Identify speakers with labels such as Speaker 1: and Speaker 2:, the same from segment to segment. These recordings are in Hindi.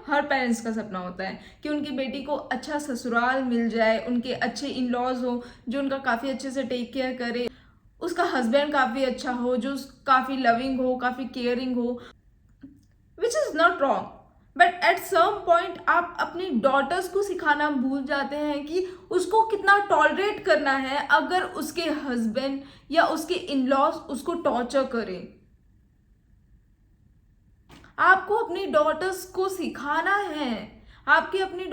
Speaker 1: हर पेरेंट्स का सपना होता है कि उनकी बेटी को अच्छा ससुराल मिल जाए, उनके अच्छे इन लॉज हो जो उनका काफ़ी अच्छे से टेक केयर करे, उसका हस्बैंड काफ़ी अच्छा हो जो काफ़ी लविंग हो, काफ़ी केयरिंग हो, which is not wrong. But at some point आप अपनी डॉटर्स को सिखाना भूल जाते हैं कि उसको कितना टॉलरेट करना है अगर उसके हस्बैंड या उसके इन लॉज उसको टॉर्चर करें। आपको अपनी डॉटर्स को सिखाना है, आपको अपनी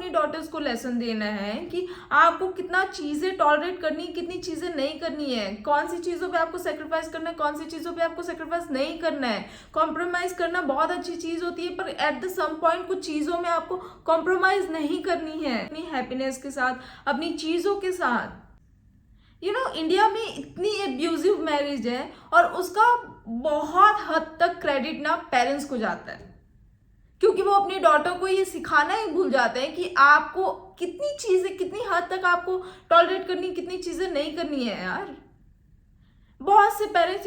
Speaker 1: डॉटर्स को लेसन देना है कि आपको कितना चीजें टॉलरेट करनी, कितनी चीजें नहीं करनी है, कौन सी चीजों पे आपको सेक्रीफाइस करना है, कौन सी चीजों पे आपको सेक्रीफाइस नहीं करना है। कॉम्प्रोमाइज करना बहुत अच्छी चीज होती है, पर एट द सम पॉइंट कुछ चीजों में आपको कॉम्प्रोमाइज नहीं करनी है, अपनी हैप्पीनेस के साथ, अपनी चीजों के साथ। इंडिया में इतनी एब्यूजिव मैरिज है और उसका बहुत हद तक क्रेडिट ना पेरेंट्स को जाता है, क्योंकि वो अपनी डॉटर को ये सिखाना ही भूल जाते हैं कि आपको कितनी चीजें, कितनी हद तक आपको टॉलरेट करनी, कितनी चीजें नहीं करनी है यार। बहुत से पेरेंट्स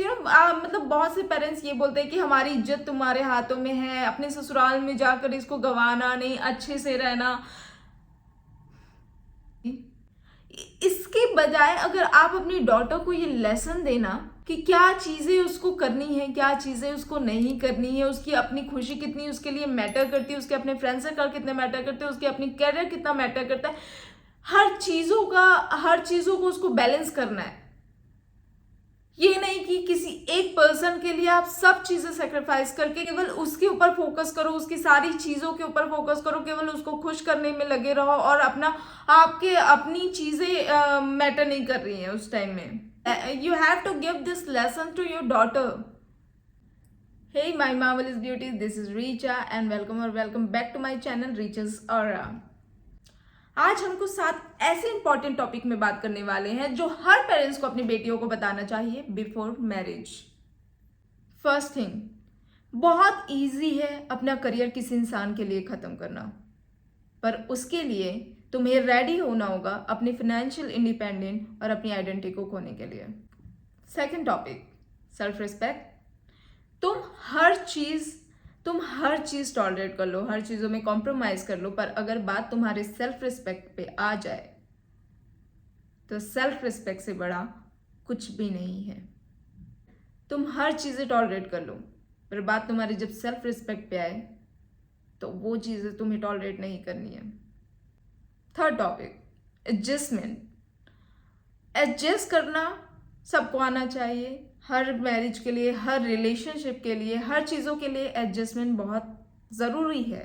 Speaker 1: बहुत से पेरेंट्स ये बोलते हैं कि हमारी इज्जत तुम्हारे हाथों में है, अपने ससुराल में जाकर इसको गंवाना नहीं, अच्छे से रहना। इसके बजाय अगर आप अपनी डॉटर को ये लेसन देना कि क्या चीजें उसको करनी है, क्या चीजें उसको नहीं करनी है, उसकी अपनी खुशी कितनी उसके लिए मैटर करती है, उसके अपने फ्रेंड सर्कल कितने मैटर करते हैं, उसके अपनी करियर कितना मैटर करता है, हर चीजों को उसको बैलेंस करना है। ये नहीं कि किसी एक पर्सन के लिए आप सब चीजें सेक्रीफाइस करके केवल उसके ऊपर फोकस करो, उसकी सारी चीजों के ऊपर फोकस करो, केवल उसको खुश करने में लगे रहो और आपके अपनी चीजें मैटर नहीं कर रही हैं उस टाइम में। You have to give this lesson to your daughter. Hey my marvelous beauties, this is Richa and welcome back to my channel Richa's Aura। आज हम कुछ 7 ऐसे इंपॉर्टेंट टॉपिक में बात करने वाले हैं जो हर पेरेंट्स को अपनी बेटियों को बताना चाहिए बिफोर मैरिज। फर्स्ट थिंग, बहुत इजी है अपना करियर किसी इंसान के लिए खत्म करना, पर उसके लिए तुम्हें रेडी होना होगा अपनी फाइनेंशियल इंडिपेंडेंट और अपनी आइडेंटिटी को खोने के लिए। Second topic, self respect. तुम हर चीज टॉलरेट कर लो, हर चीजों में कॉम्प्रोमाइज कर लो, पर अगर बात तुम्हारे सेल्फ रिस्पेक्ट पे आ जाए तो सेल्फ रिस्पेक्ट से बड़ा कुछ भी नहीं है। तुम हर चीजें टॉलरेट कर लो, पर बात तुम्हारी जब सेल्फ रिस्पेक्ट पे आए तो वो चीजें तुम्हें टॉलरेट नहीं करनी है। Third topic, adjustment. एडजस्ट करना सबको आना चाहिए, हर मैरिज के लिए, हर रिलेशनशिप के लिए, हर चीज़ों के लिए एडजस्टमेंट बहुत ज़रूरी है।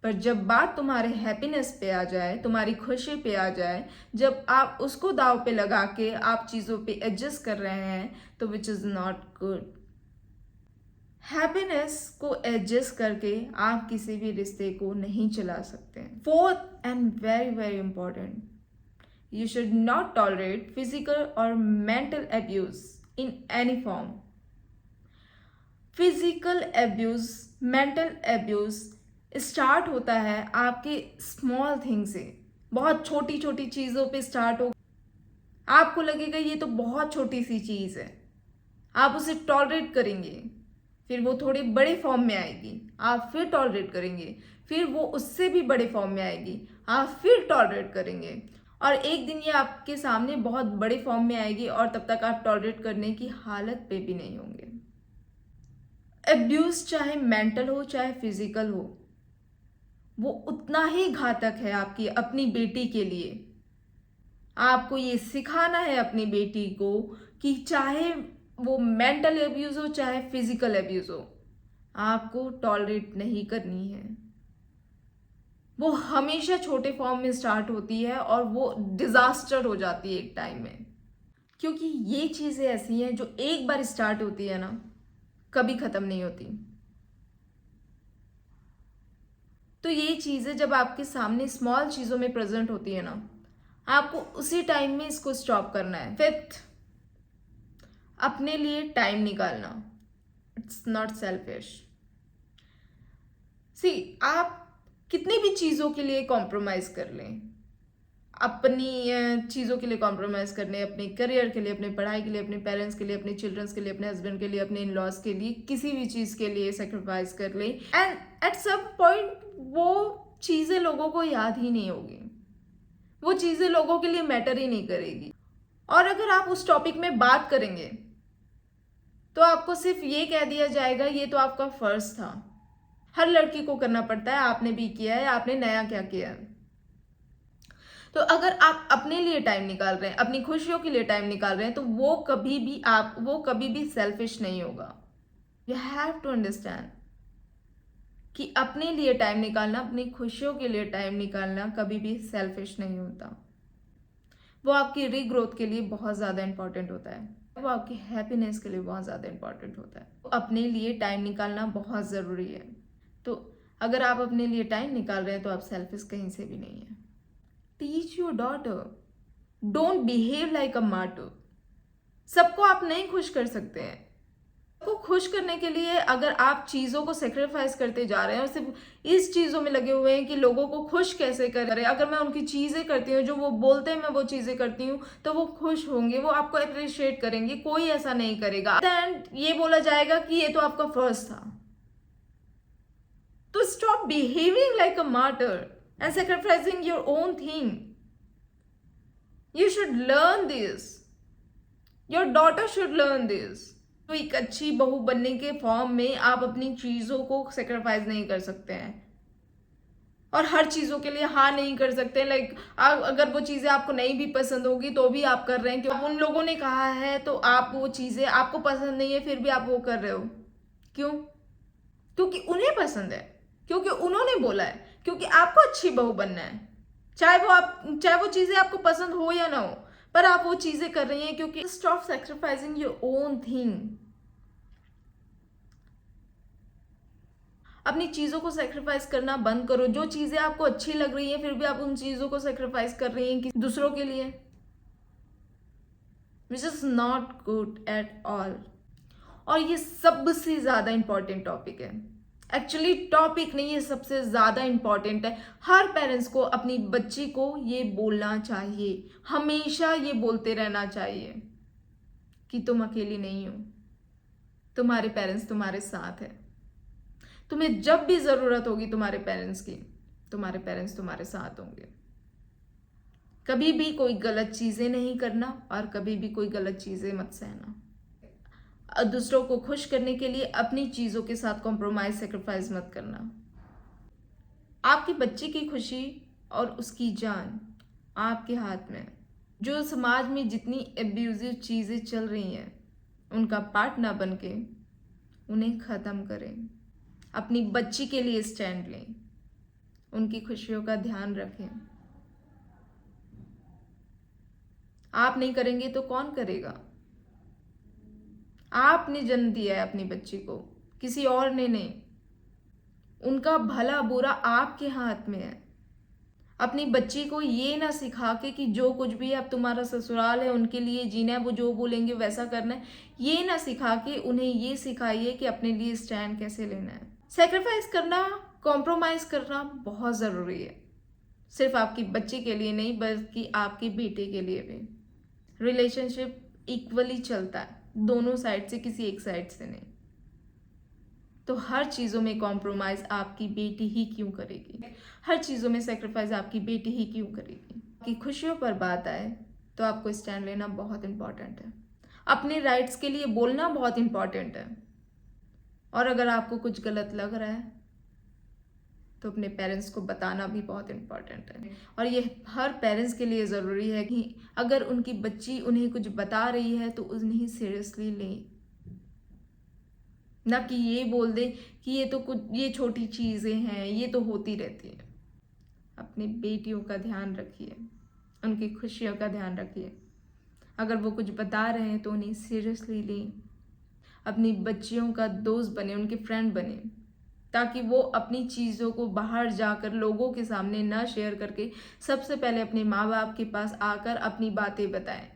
Speaker 1: पर जब बात तुम्हारे हैप्पीनेस पे आ जाए, तुम्हारी खुशी पे आ जाए, जब आप उसको दाव पे लगा के आप चीज़ों पे एडजस्ट कर रहे हैं तो विच इज़ नॉट गुड। हैप्पीनेस को एडजस्ट करके आप किसी भी रिश्ते को नहीं चला सकते। Fourth and very very important, you should not tolerate physical or mental abuse in any form। Physical abuse, mental abuse start होता है आपके स्मॉल थिंग से, बहुत छोटी छोटी चीज़ों पे स्टार्ट हो। आपको लगेगा ये तो बहुत छोटी सी चीज़ है, आप उसे टॉलरेट करेंगे, फिर वो थोड़ी बड़े फॉर्म में आएगी, आप फिर टॉलरेट करेंगे, फिर वो उससे भी बड़े फॉर्म में आएगी, आप फिर टॉलरेट करेंगे, और एक दिन ये आपके सामने बहुत बड़े फॉर्म में आएगी और तब तक आप टॉलरेट करने की हालत पे भी नहीं होंगे। एब्यूज चाहे मेंटल हो चाहे फिजिकल हो, वो उतना ही घातक है आपकी अपनी बेटी के लिए। आपको ये सिखाना है अपनी बेटी को कि चाहे वो मेंटल एब्यूज हो चाहे फिजिकल एब्यूज हो, आपको टॉलरेट नहीं करनी है। वो हमेशा छोटे फॉर्म में स्टार्ट होती है और वो डिजास्टर हो जाती है एक टाइम में, क्योंकि ये चीजें ऐसी हैं जो एक बार स्टार्ट होती है ना, कभी खत्म नहीं होती। तो ये चीजें जब आपके सामने स्मॉल चीजों में प्रेजेंट होती है ना, आपको उसी टाइम में इसको स्टॉप करना है। फिफ्थ, अपने लिए टाइम निकालना, इट्स नॉट सेल्फिश। सी, आप कितनी भी चीजों के लिए कॉम्प्रोमाइज कर लें, अपनी चीज़ों के लिए कॉम्प्रोमाइज़ करने, अपने करियर के लिए, अपनी पढ़ाई के लिए, अपने पेरेंट्स के लिए, अपने चिल्ड्रंस के लिए, अपने हस्बैंड के लिए, अपने इन लॉज के लिए, किसी भी चीज़ के लिए सेक्रीफाइस कर ले, एंड एट सम पॉइंट वो चीज़ें लोगों को याद ही नहीं होगी, वो चीज़ें लोगों के लिए मैटर ही नहीं करेगी। और अगर आप उस टॉपिक में बात करेंगे तो आपको सिर्फ ये कह दिया जाएगा ये तो आपका फर्ज था, हर लड़की को करना पड़ता है, आपने भी किया है, आपने नया क्या किया है। तो अगर आप अपने लिए टाइम निकाल रहे हैं, अपनी खुशियों के लिए टाइम निकाल रहे हैं, तो वो कभी भी सेल्फिश नहीं होगा। यू हैव टू अंडरस्टैंड कि अपने लिए टाइम निकालना, अपनी खुशियों के लिए टाइम निकालना कभी भी सेल्फिश नहीं होता। वो आपकी रीग्रोथ के लिए बहुत ज़्यादा इंपॉर्टेंट होता है, वो आपकी हैप्पीनेस के लिए बहुत ज़्यादा इंपॉर्टेंट होता है। तो अपने लिए टाइम निकालना बहुत ज़रूरी है। तो अगर आप अपने लिए टाइम निकाल रहे हैं तो आप सेल्फिश कहीं से भी नहीं है। Teach your daughter, don't behave like a martyr. सबको आप नहीं खुश कर सकते हैं। को खुश करने के लिए अगर आप चीज़ों को सेक्रीफाइस करते जा रहे हैं और सिर्फ इस चीज़ों में लगे हुए हैं कि लोगों को खुश कैसे करें, अगर मैं उनकी चीज़ें करती हूँ जो वो बोलते हैं मैं वो चीज़ें करती हूँ तो वो खुश होंगे, वो आपको अप्रिशिएट करेंगे, कोई ऐसा नहीं करेगा। एंड ये बोला जाएगा कि ये तो आपका फर्ज था। तो stop behaving like a martyr and sacrificing your own thing. You should learn this, your daughter should learn this. तो एक अच्छी बहू बनने के फॉर्म में आप अपनी चीज़ों को सेक्रीफाइस नहीं कर सकते हैं और हर चीज़ों के लिए हाँ नहीं कर सकते। लाइक अगर वो चीज़ें आपको नहीं भी पसंद होगी तो भी आप कर रहे हैं क्योंकि उन लोगों ने कहा है, तो आप वो चीज़ें आपको पसंद नहीं है फिर भी आप वो कर रहे हो। क्यों? क्योंकि उन्हें पसंद है, क्योंकि उन्होंने बोला है, क्योंकि आपको अच्छी बहू बनना है। चाहे वो चीज़ें आपको पसंद हो या ना हो, पर आप वो चीजें कर रही हैं क्योंकि stop sacrificing your own thing. अपनी चीजों को सैक्रिफाइस करना बंद करो। जो चीजें आपको अच्छी लग रही हैं फिर भी आप उन चीजों को सैक्रिफाइस कर रही हैं कि दूसरों के लिए, which is not good at all. और ये सबसे ज्यादा इंपॉर्टेंट टॉपिक है। एक्चुअली टॉपिक नहीं, ये सबसे ज़्यादा इंपॉर्टेंट है। हर पेरेंट्स को अपनी बच्ची को ये बोलना चाहिए, हमेशा ये बोलते रहना चाहिए कि तुम अकेली नहीं हो, तुम्हारे पेरेंट्स तुम्हारे साथ है। तुम्हें जब भी ज़रूरत होगी तुम्हारे पेरेंट्स की, तुम्हारे पेरेंट्स तुम्हारे साथ होंगे। कभी भी कोई गलत चीज़ें नहीं करना और कभी भी कोई गलत चीज़ें मत सहना। दूसरों को खुश करने के लिए अपनी चीज़ों के साथ कॉम्प्रोमाइज सेक्रीफाइस मत करना। आपकी बच्ची की खुशी और उसकी जान आपके हाथ में। जो समाज में जितनी एब्यूजिव चीज़ें चल रही हैं उनका पार्ट ना बन के उन्हें ख़त्म करें। अपनी बच्ची के लिए स्टैंड लें, उनकी खुशियों का ध्यान रखें। आप नहीं करेंगे तो कौन करेगा? आपने जन्म दिया है अपनी बच्ची को, किसी और ने नहीं। उनका भला बुरा आपके हाथ में है। अपनी बच्ची को ये ना सिखा के कि जो कुछ भी अब तुम्हारा ससुराल है उनके लिए जीना है, वो जो बोलेंगे वैसा करना है, ये ना सिखा के उन्हें ये सिखाइए कि अपने लिए स्टैंड कैसे लेना है। सेक्रीफाइस करना, कॉम्प्रोमाइज करना बहुत ज़रूरी है, सिर्फ आपकी बच्ची के लिए नहीं बल्कि आपके बेटे के लिए भी। रिलेशनशिप इक्वली चलता है, दोनों साइड से, किसी एक साइड से नहीं। तो हर चीज़ों में कॉम्प्रोमाइज़ आपकी बेटी ही क्यों करेगी? हर चीज़ों में सेक्रीफाइस आपकी बेटी ही क्यों करेगी? कि खुशियों पर बात आए तो आपको स्टैंड लेना बहुत इंपॉर्टेंट है, अपने राइट्स के लिए बोलना बहुत इंपॉर्टेंट है। और अगर आपको कुछ गलत लग रहा है तो अपने पेरेंट्स को बताना भी बहुत इम्पॉर्टेंट है। और ये हर पेरेंट्स के लिए ज़रूरी है कि अगर उनकी बच्ची उन्हें कुछ बता रही है तो उन्हें सीरियसली लें, ना कि ये बोल दे कि ये छोटी चीज़ें हैं, ये तो होती रहती है। अपनी बेटियों का ध्यान रखिए, उनकी खुशियों का ध्यान रखिए। अगर वो कुछ बता रहे हैं तो उन्हें सीरियसली लें, अपनी बच्चियों का दोस्त बने, उनके फ्रेंड बने, ताकि वो अपनी चीज़ों को बाहर जाकर लोगों के सामने ना शेयर करके सबसे पहले अपने माँ बाप के पास आकर अपनी बातें बताएं।